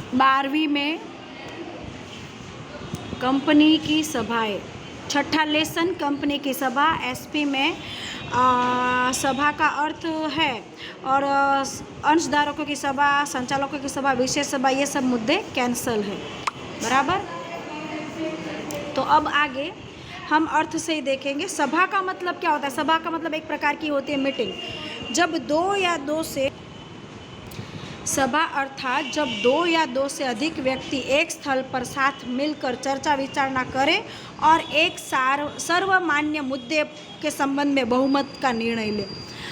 12वीं में कंपनी की सभाएं, छठा लेसन कंपनी की सभा, एसपी में सभा का अर्थ है और अंशधारकों की सभा, संचालकों की सभा, विशेष सभा, ये सब मुद्दे कैंसल है। बराबर। तो अब आगे हम अर्थ से ही देखेंगे। सभा का मतलब क्या होता है? सभा का मतलब एक प्रकार की होती है मीटिंग। जब दो या दो से सभा अर्थात जब दो या दो से अधिक व्यक्ति एक स्थल पर साथ मिलकर चर्चा विचारणा करें और एक सर्वमान्य मुद्दे के संबंध में बहुमत का निर्णय ले।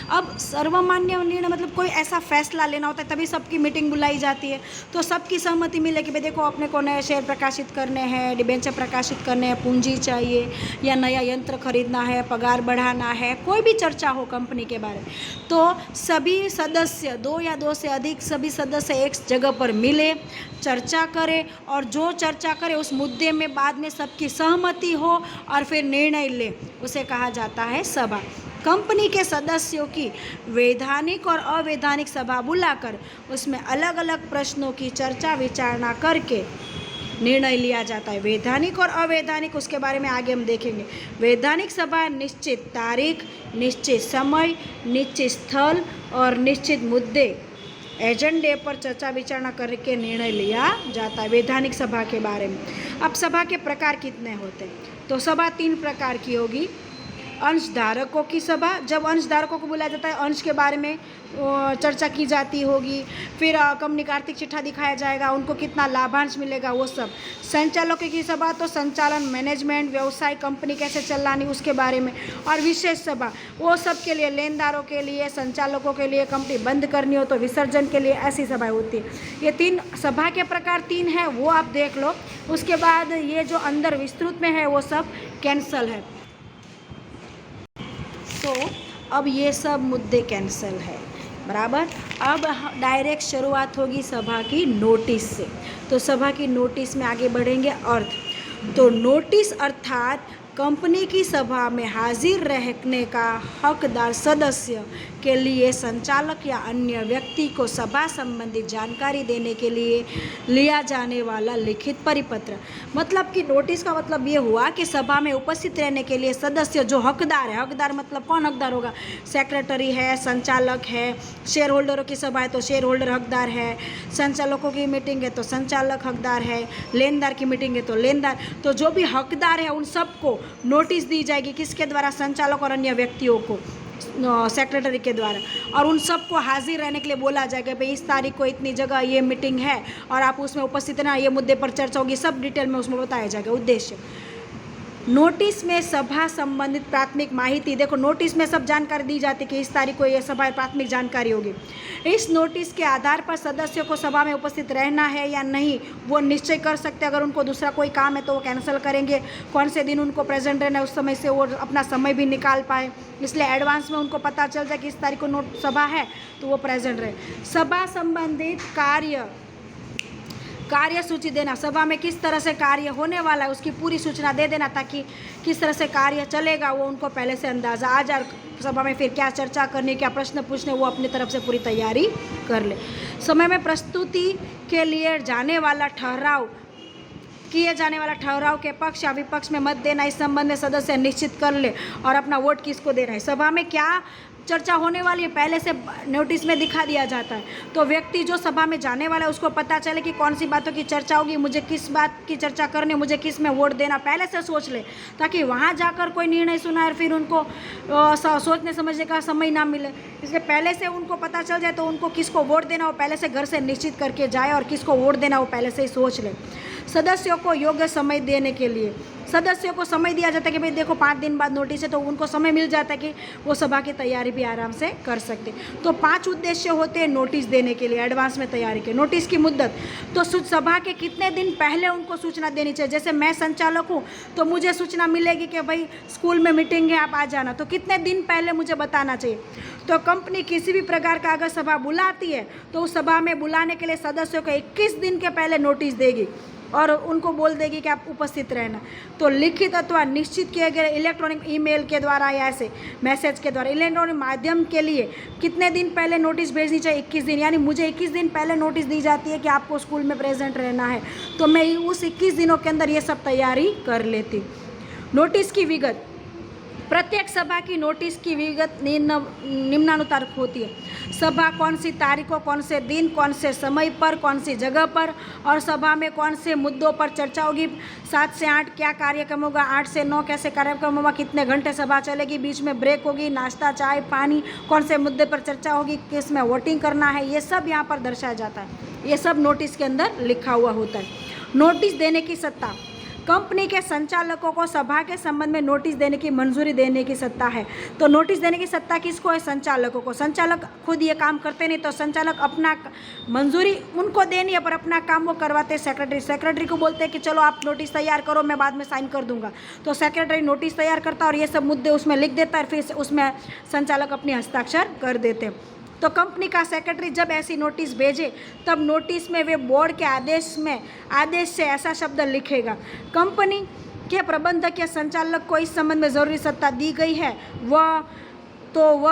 अब सर्वमान्य निर्णय मतलब कोई ऐसा फैसला लेना होता है, तभी सबकी मीटिंग बुलाई जाती है। तो सबकी सहमति मिले कि भाई देखो अपने को नए शेयर प्रकाशित करने हैं, डिबेंचर प्रकाशित करने हैं, पूंजी चाहिए या नया यंत्र खरीदना है, पगार बढ़ाना है, कोई भी चर्चा हो कंपनी के बारे में, तो सभी सदस्य, दो या दो से अधिक सभी सदस्य एक जगह पर मिले, चर्चा करें और जो चर्चा करे उस मुद्दे में बाद में सबकी सहमति हो और फिर निर्णय ले, उसे कहा जाता है सभा। कंपनी के सदस्यों की वैधानिक और अवैधानिक सभा बुलाकर उसमें अलग अलग प्रश्नों की चर्चा विचारणा करके निर्णय लिया जाता है। वैधानिक और अवैधानिक, उसके बारे में आगे हम देखेंगे। वैधानिक सभा निश्चित तारीख, निश्चित समय, निश्चित स्थल और निश्चित मुद्दे, एजेंडे पर चर्चा विचारणा करके निर्णय लिया जाता है वैधानिक सभा के बारे में। अब सभा के प्रकार कितने होते हैं? तो सभा 3 प्रकार की होगी। अंशधारकों की सभा, जब अंशधारकों को बुलाया जाता है, अंश के बारे में चर्चा की जाती होगी। फिर कंपनी का आर्थिक चिट्ठा दिखाया जाएगा, उनको कितना लाभांश मिलेगा, वो सब। संचालकों की सभा तो संचालन, मैनेजमेंट, व्यवसाय, कंपनी कैसे चलानी, उसके बारे में। और विशेष सभा वो सब के लिए, लेनदारों के लिए, संचालकों के लिए, कंपनी बंद करनी हो तो विसर्जन के लिए, ऐसी सभाएं होती है। ये 3 सभा के प्रकार 3 हैं, वो आप देख लो। उसके बाद ये जो अंदर विस्तृत में है वो सब कैंसल है। तो अब ये सब मुद्दे कैंसल है। बराबर। अब डायरेक्ट शुरुआत होगी सभा की नोटिस से। तो सभा की नोटिस में आगे बढ़ेंगे। अर्थ तो नोटिस अर्थात कंपनी की सभा में हाजिर रहने का हकदार सदस्य के लिए संचालक या अन्य व्यक्ति को सभा संबंधी जानकारी देने के लिए लिया जाने वाला लिखित परिपत्र। मतलब कि नोटिस का मतलब ये हुआ कि सभा में उपस्थित रहने के लिए सदस्य जो हकदार है, हकदार मतलब कौन हकदार होगा? सेक्रेटरी है, संचालक है, शेयर होल्डरों की सभा है तो शेयर होल्डर हकदार है, संचालकों की मीटिंग है तो संचालक हकदार है, लेनदार की मीटिंग है तो लेनदार। तो जो भी हकदार है उन सबको नोटिस दी जाएगी। किसके द्वारा? संचालक और अन्य व्यक्तियों को, सेक्रेटरी के द्वारा। और उन सबको हाजिर रहने के लिए बोला जाएगा, भाई इस तारीख को इतनी जगह ये मीटिंग है और आप उसमें उपस्थित रहना, ये मुद्दे पर चर्चा होगी, सब डिटेल में उसमें बताया जाएगा। उद्देश्य नोटिस में सभा संबंधित प्राथमिक माहिती, देखो नोटिस में सब जानकारी दी जाती है कि इस तारीख को ये सभा प्राथमिक जानकारी होगी। इस नोटिस के आधार पर सदस्यों को सभा में उपस्थित रहना है या नहीं वो निश्चय कर सकते हैं। अगर उनको दूसरा कोई काम है तो वो कैंसिल करेंगे, कौन से दिन उनको प्रेजेंट रहना है उस समय से वो अपना समय भी निकाल पाए, इसलिए एडवांस में उनको पता चल जाए कि इस तारीख को नोट सभा है तो वो प्रेजेंट रहे। सभा संबंधित कार्य सूची देना, सभा में किस तरह से कार्य होने वाला है उसकी पूरी सूचना दे देना, ताकि किस तरह से कार्य चलेगा वो उनको पहले से अंदाज़ा आ जाए। सभा में फिर क्या चर्चा करनी, क्या प्रश्न पूछने, वो अपनी तरफ से पूरी तैयारी कर ले। समय में प्रस्तुति के लिए किए जाने वाला ठहराव के पक्ष या विपक्ष में मत देना, इस संबंध में सदस्य निश्चित कर ले और अपना वोट किसको देना है। सभा में क्या चर्चा होने वाली है पहले से नोटिस में दिखा दिया जाता है, तो व्यक्ति जो सभा में जाने वाला है उसको पता चले कि कौन सी बातों की चर्चा होगी, मुझे किस बात की चर्चा करनी, मुझे किस में वोट देना, पहले से सोच ले, ताकि वहाँ जाकर कोई निर्णय सुनाए और फिर उनको सोचने समझने का समय ना मिले। इसलिए पहले से उनको पता चल जाए तो उनको किसको वोट देना वो पहले से घर से निश्चित करके जाए और किसको वोट देना वो पहले से ही सोच ले। सदस्यों को योग्य समय देने के लिए सदस्यों को समय दिया जाता है कि भाई देखो 5 दिन बाद नोटिस है, तो उनको समय मिल जाता है कि वो सभा की तैयारी भी आराम से कर सकते। तो 5 उद्देश्य होते हैं नोटिस देने के लिए, एडवांस में तैयारी के। नोटिस की मुद्दत तो सभा के कितने दिन पहले उनको सूचना देनी चाहिए। जैसे मैं संचालक हूँ तो मुझे सूचना मिलेगी कि भाई स्कूल में मीटिंग है आप आ जाना, तो कितने दिन पहले मुझे बताना चाहिए। तो कंपनी किसी भी प्रकार का अगर सभा बुलाती है तो उस सभा में बुलाने के लिए सदस्यों को 21 दिन के पहले नोटिस देगी और उनको बोल देगी कि आप उपस्थित रहना। तो लिखित अथवा निश्चित किए गए इलेक्ट्रॉनिक ईमेल के द्वारा या ऐसे मैसेज के द्वारा इलेक्ट्रॉनिक माध्यम के लिए कितने दिन पहले नोटिस भेजनी चाहिए? 21 दिन। यानी मुझे 21 दिन पहले नोटिस दी जाती है कि आपको स्कूल में प्रेजेंट रहना है, तो मैं उस 21 दिनों के अंदर ये सब तैयारी कर लेती। नोटिस की विगत, प्रत्येक सभा की नोटिस की विगत निम्नानुसार होती है। सभा कौन सी तारीखों, कौन से दिन, कौन से समय पर, कौन सी जगह पर, और सभा में कौन से मुद्दों पर चर्चा होगी, 7 से 8 क्या कार्यक्रम होगा, 8 से 9 कैसे कार्यक्रम होगा, कितने घंटे सभा चलेगी, बीच में ब्रेक होगी, नाश्ता, चाय, पानी, कौन से मुद्दे पर चर्चा होगी, किस में वोटिंग करना है, ये सब यहाँ पर दर्शाया जाता है। ये सब नोटिस के अंदर लिखा हुआ होता है। नोटिस देने की सत्ता, कंपनी के संचालकों को सभा के संबंध में नोटिस देने की मंजूरी देने की सत्ता है। तो नोटिस देने की सत्ता किसको है? संचालकों को। संचालक खुद ये काम करते नहीं, तो संचालक अपना मंजूरी उनको देनी है, पर अपना काम वो करवाते सेक्रेटरी। सेक्रेटरी को बोलते हैं कि चलो आप नोटिस तैयार करो, मैं बाद में साइन कर दूंगा। तो सेक्रेटरी नोटिस तैयार करता है और ये सब मुद्दे उसमें लिख देता है, फिर उसमें संचालक अपनी हस्ताक्षर कर देते हैं। तो कंपनी का सेक्रेटरी जब ऐसी नोटिस भेजे, तब नोटिस में वे बोर्ड के आदेश से ऐसा शब्द लिखेगा। कंपनी के प्रबंधक या संचालक को इस संबंध में ज़रूरी सत्ता दी गई है, वह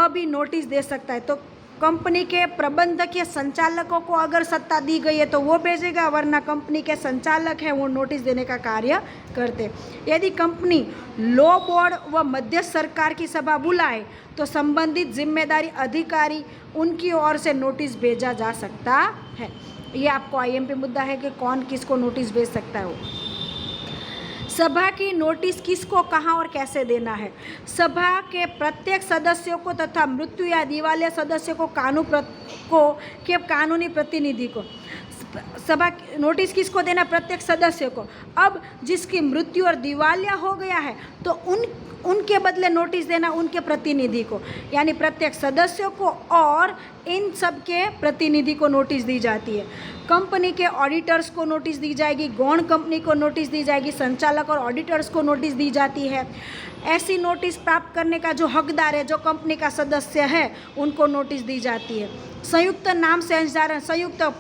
भी नोटिस दे सकता है। तो कंपनी के प्रबंधक या संचालकों को अगर सत्ता दी गई है तो वो भेजेगा, वरना कंपनी के संचालक हैं वो नोटिस देने का कार्य करते। यदि कंपनी लो बोर्ड व मध्य सरकार की सभा बुलाए तो संबंधित जिम्मेदारी अधिकारी उनकी ओर से नोटिस भेजा जा सकता है। ये आपको आईएमपी मुद्दा है कि कौन किसको नोटिस भेज सकता है। वो सभा की नोटिस किसको, कहाँ और कैसे देना है? सभा के प्रत्येक सदस्यों को तथा मृत्यु या दिवालिया सदस्य को कानूनी प्रतिनिधि को सभा नोटिस किसको देना? प्रत्येक सदस्य को। अब जिसकी मृत्यु और दिवालिया हो गया है तो उनके बदले नोटिस देना उनके प्रतिनिधि को, यानी प्रत्येक सदस्यों को और इन सब के प्रतिनिधि को नोटिस दी जाती है। कंपनी के ऑडिटर्स को नोटिस दी जाएगी, गौण कंपनी को नोटिस दी जाएगी, संचालक और ऑडिटर्स को नोटिस दी जाती है। ऐसी नोटिस प्राप्त करने का जो हकदार है, जो कंपनी का सदस्य है, उनको नोटिस दी जाती है। संयुक्त नाम से अंशधारक, संयुक्त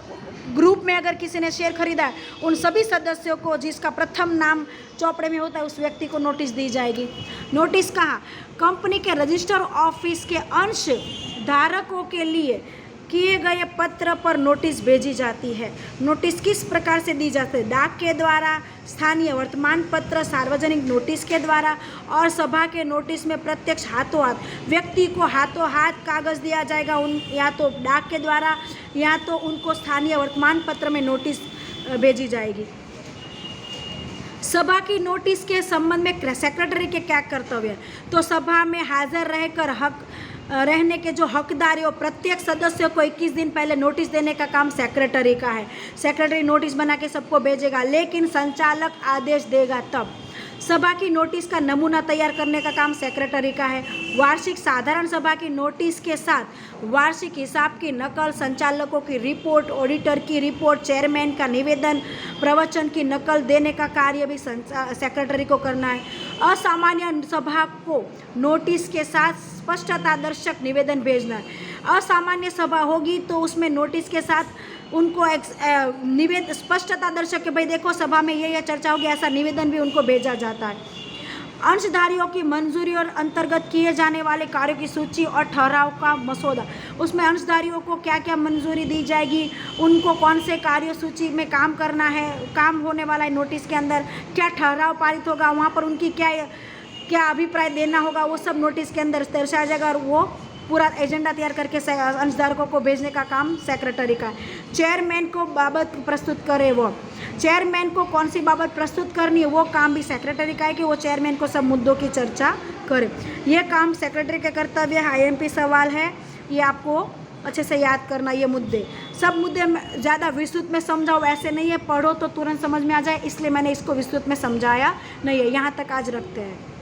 ग्रुप में अगर किसी ने शेयर खरीदा है, उन सभी सदस्यों को जिसका प्रथम नाम चौपड़े में होता है उस व्यक्ति को नोटिस दी जाएगी। नोटिस कहाँ? कंपनी के रजिस्टर ऑफिस के अंश धारकों के लिए किए गए पत्र पर नोटिस भेजी जाती है। नोटिस किस प्रकार से दी जाती है? डाक के द्वारा, स्थानीय वर्तमान पत्र, सार्वजनिक नोटिस के द्वारा, और सभा के नोटिस में प्रत्यक्ष हाथों हाथ व्यक्ति को हाथों हाथ कागज़ दिया जाएगा, या तो डाक के द्वारा या तो उनको स्थानीय वर्तमान पत्र में नोटिस भेजी जाएगी। सभा की नोटिस के संबंध में सेक्रेटरी के क्या कर्तव्य है? तो सभा में हाजिर रहने के जो हकदार है वो प्रत्येक सदस्य को 21 दिन पहले नोटिस देने का काम सेक्रेटरी का है। सेक्रेटरी नोटिस बना के सबको भेजेगा, लेकिन संचालक आदेश देगा तब। सभा की नोटिस का नमूना तैयार करने का काम सेक्रेटरी का है। वार्षिक साधारण सभा की नोटिस के साथ वार्षिक हिसाब की नकल, संचालकों की रिपोर्ट, ऑडिटर की रिपोर्ट, चेयरमैन का निवेदन, प्रवचन की नकल देने का कार्य भी सेक्रेटरी को करना है। असामान्य सभा को नोटिस के साथ स्पष्टता दर्शक निवेदन भेजना है। असामान्य सभा होगी तो उसमें नोटिस के साथ उनको स्पष्टता दर्शक के भाई देखो सभा में ये चर्चा होगी, ऐसा निवेदन भी उनको भेजा जाता है। अंशधारियों की मंजूरी और अंतर्गत किए जाने वाले कार्यों की सूची और ठहराव का मसौदा, उसमें अंशधारियों को क्या क्या मंजूरी दी जाएगी, उनको कौन से कार्य सूची में काम करना है, काम होने वाला है, नोटिस के अंदर क्या ठहराव पारित होगा, वहाँ पर उनकी क्या अभिप्राय देना होगा, वो सब नोटिस के अंदर दर्शाया जाएगा और वो पूरा एजेंडा तैयार करके अंशधारकों को भेजने का काम सेक्रेटरी का है। चेयरमैन को बाबत प्रस्तुत करे, वो चेयरमैन को कौन सी बाबत प्रस्तुत करनी है वो काम भी सेक्रेटरी का है कि वो चेयरमैन को सब मुद्दों की चर्चा करे। ये काम सेक्रेटरी का कर्तव्य है। आईएमपी सवाल है, ये आपको अच्छे से याद करना। ये मुद्दे सब मुद्दे ज़्यादा विस्तृत में समझाओ ऐसे नहीं है, पढ़ो तो तुरंत समझ में आ जाए, इसलिए मैंने इसको विस्तृत में समझाया नहीं है। यहाँ तक आज रखते हैं।